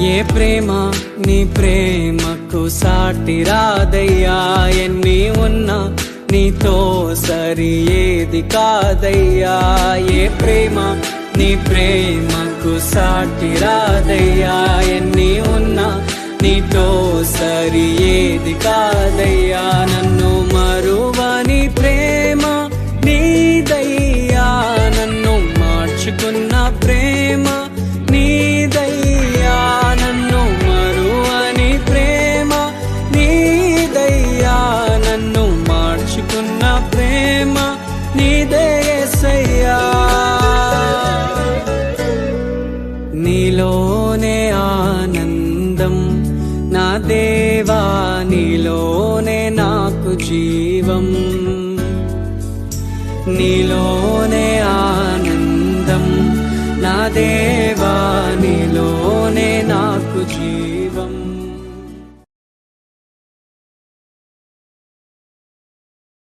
ఏ ప్రేమ నీ ప్రేమకు సాటి రాదయ్యా, ఎన్ని ఉన్నా నీతో సరి ఏది కాదయ్యా. ఏ ప్రేమ నీ ప్రేమకు సాటి రాదయ్యా, ఎన్ని ఉన్నా నీతో సరి ఏది కాదయ్యా. నన్ను మరువని ప్రేమ నీదయ్యా, నన్ను మార్చుకున్న ప్రేమ నీదయ్యా. నన్ను మరువని ప్రేమ నీదయ్యా, నన్ను మార్చుకున్న ప్రేమ నీదే యేసయ్యా. నీలోనే ఆనందం నా దేవా, నీలోనే నాకు జీవం. నీలోనే ఆనందం నా దేవా, నీలోనే నాకు జీవం.